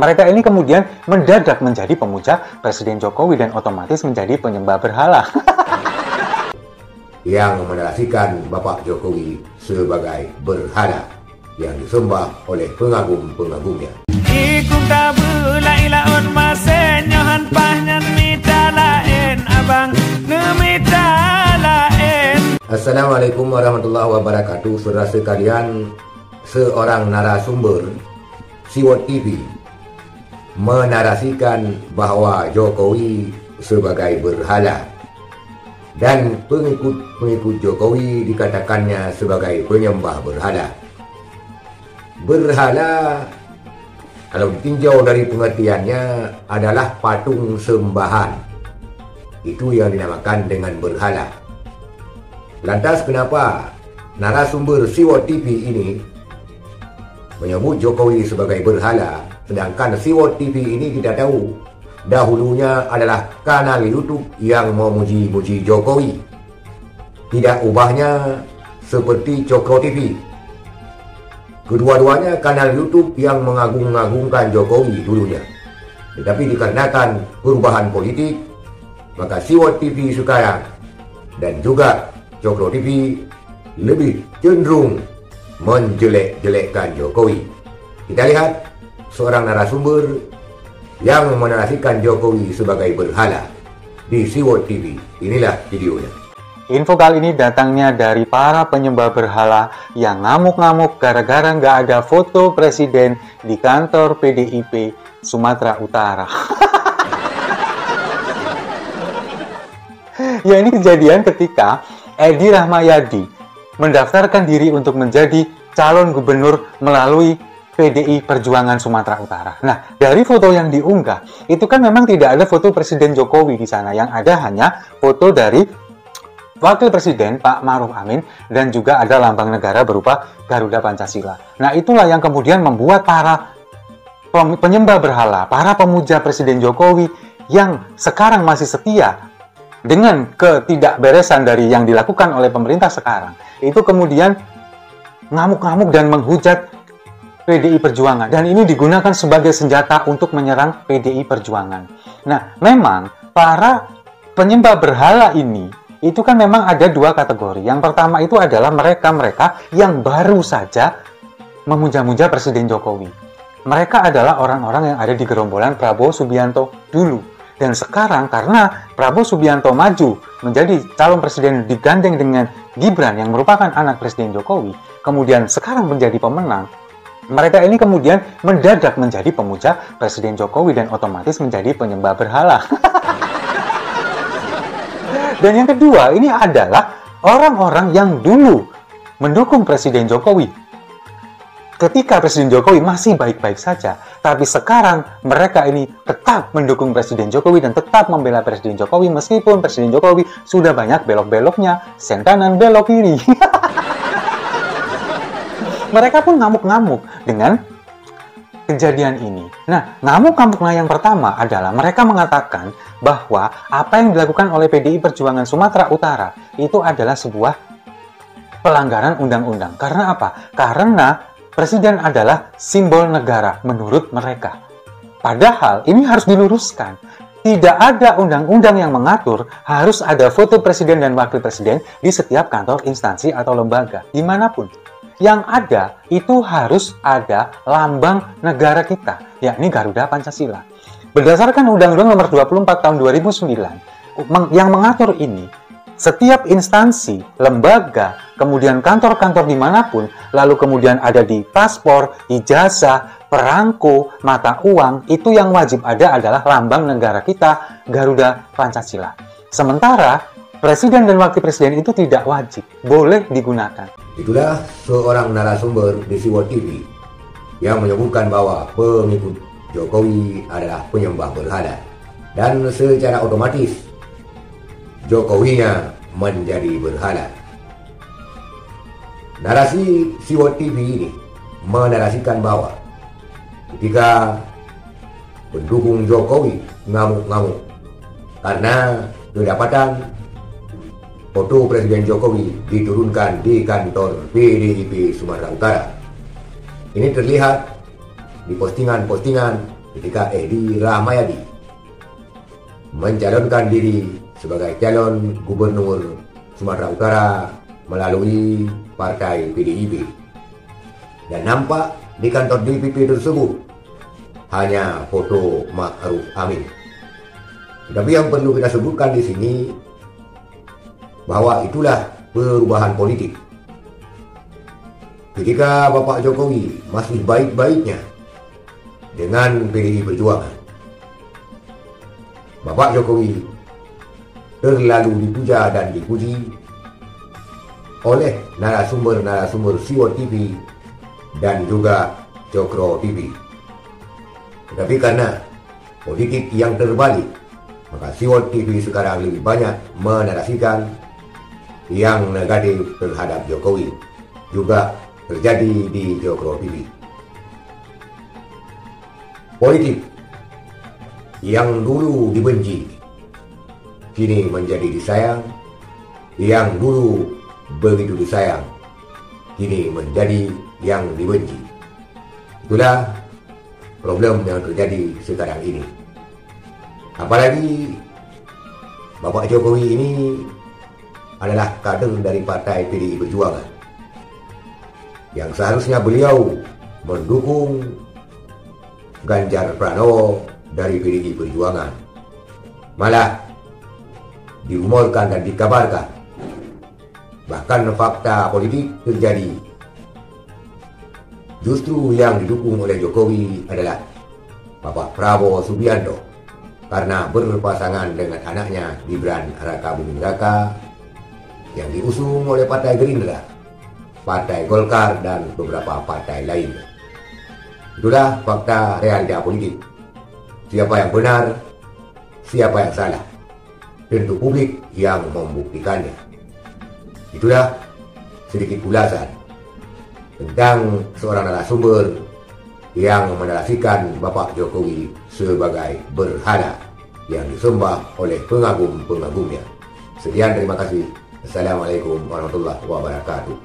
Mereka ini kemudian mendadak menjadi pemuja Presiden Jokowi dan otomatis menjadi penyembah berhala. Yang menarasikan Bapak Jokowi sebagai berhala yang disembah oleh pengagum-pengagumnya. Assalamualaikum warahmatullahi wabarakatuh. Saudara sekalian, seorang narasumber Siwot TV menarasikan bahwa Jokowi sebagai berhala dan pengikut Jokowi dikatakannya sebagai penyembah berhala. Berhala, kalau ditinjau dari pengertiannya, adalah patung sembahan. Itu yang dinamakan dengan berhala. Lantas kenapa narasumber Siwot TV ini menyebut Jokowi sebagai berhala, sedangkan Siwot TV ini kita tahu dahulunya adalah kanal YouTube yang memuji-muji Jokowi. Tidak ubahnya seperti Cokro TV. Kedua-duanya kanal YouTube yang mengagung-agungkan Jokowi dulunya. Tetapi dikarenakan perubahan politik, maka Siwot TV sekarang dan juga Cokro TV lebih cenderung menjelek-jelekkan Jokowi. Kita lihat seorang narasumber yang menarasikan Jokowi sebagai berhala di Siwot TV. Inilah videonya. Info kali ini datangnya dari para penyembah berhala yang ngamuk-ngamuk gara-gara nggak ada foto presiden di kantor PDIP Sumatera Utara. Ya, ini kejadian ketika Edi Rahmayadi mendaftarkan diri untuk menjadi calon gubernur melalui PDI Perjuangan Sumatera Utara. Nah, dari foto yang diunggah, itu kan memang tidak ada foto Presiden Jokowi di sana. Yang ada hanya foto dari Wakil Presiden Pak Ma'ruf Amin dan juga ada lambang negara berupa Garuda Pancasila. Nah, itulah yang kemudian membuat para penyembah berhala, para pemuja Presiden Jokowi yang sekarang masih setia dengan ketidakberesan dari yang dilakukan oleh pemerintah sekarang, itu kemudian ngamuk-ngamuk dan menghujat PDI Perjuangan. Dan ini digunakan sebagai senjata untuk menyerang PDI Perjuangan. Nah, memang para penyembah berhala ini, itu kan memang ada dua kategori. Yang pertama itu adalah mereka-mereka yang baru saja memuja-muja Presiden Jokowi. Mereka adalah orang-orang yang ada di gerombolan Prabowo Subianto dulu. Dan sekarang karena Prabowo Subianto maju menjadi calon presiden digandeng dengan Gibran yang merupakan anak Presiden Jokowi, kemudian sekarang menjadi pemenang, mereka ini kemudian mendadak menjadi pemuja Presiden Jokowi dan otomatis menjadi penyembah berhala. Dan yang kedua, ini adalah orang-orang yang dulu mendukung Presiden Jokowi ketika Presiden Jokowi masih baik-baik saja, tapi sekarang mereka ini tetap mendukung Presiden Jokowi dan tetap membela Presiden Jokowi meskipun Presiden Jokowi sudah banyak belok-beloknya, sen kanan belok kiri. Mereka pun ngamuk-ngamuk dengan kejadian ini. Nah, ngamuk-ngamuknya yang pertama adalah mereka mengatakan bahwa apa yang dilakukan oleh PDI Perjuangan Sumatera Utara itu adalah sebuah pelanggaran undang-undang. Karena apa? Karena Presiden adalah simbol negara menurut mereka. Padahal ini harus diluruskan. Tidak ada undang-undang yang mengatur harus ada foto presiden dan wakil presiden di setiap kantor instansi atau lembaga, dimanapun. Yang ada itu harus ada lambang negara kita, yakni Garuda Pancasila. Berdasarkan Undang-Undang Nomor 24 Tahun 2009 yang mengatur ini, setiap instansi, lembaga, kemudian kantor-kantor dimanapun, lalu kemudian ada di paspor, ijazah, perangko, mata uang, itu yang wajib ada adalah lambang negara kita, Garuda Pancasila. Sementara, presiden dan wakil presiden itu tidak wajib, boleh digunakan. Itulah seorang narasumber di Siwot TV yang menyebutkan bahwa pengikut Jokowi adalah penyembah berhala. Dan secara otomatis, Jokowinya menjadi berhala. Narasi Siwot TV ini menarasikan bahwa ketika pendukung Jokowi ngamuk-ngamuk karena kedapatan foto Presiden Jokowi diturunkan di kantor PDIP Sumatera Utara. Ini terlihat di postingan-postingan ketika Edi Rahmayadi mencalonkan diri sebagai calon gubernur Sumatera Utara melalui partai PDIP. Dan nampak di kantor DPP tersebut hanya foto Ma'ruf Amin. Tapi yang perlu kita sebutkan di sini bahwa itulah perubahan politik. Ketika Bapak Jokowi masih baik-baiknya dengan PDI Perjuangan, Bapak Jokowi terlalu dipuja dan dipuji oleh narasumber-narasumber Siwot TV dan juga Cokro TV. Tetapi karena politik yang terbalik, maka Siwot TV sekarang lebih banyak menarasikan yang negatif terhadap Jokowi. Juga terjadi di Cokro TV. Politik yang dulu dibenci kini menjadi disayang, yang dulu begitu disayang kini menjadi yang dibenci. Itulah problem yang terjadi sekarang ini. Apalagi Bapak Jokowi ini adalah kader dari partai PDI Perjuangan, yang seharusnya beliau mendukung Ganjar Pranowo dari PDI Perjuangan. Malah diumumkan dan dikabarkan, bahkan fakta politik terjadi, justru yang didukung oleh Jokowi adalah Bapak Prabowo Subianto karena berpasangan dengan anaknya Gibran Raka Buming Raka yang diusung oleh Partai Gerindra, Partai Golkar, dan beberapa partai lain. Itulah fakta realita politik. Siapa yang benar, siapa yang salah, tentu publik yang membuktikannya. Itulah sedikit ulasan tentang seorang narasumber yang menarasikan Bapak Jokowi sebagai berhala yang disembah oleh pengagum-pengagumnya. Sekian, terima kasih. Assalamualaikum warahmatullahi wabarakatuh.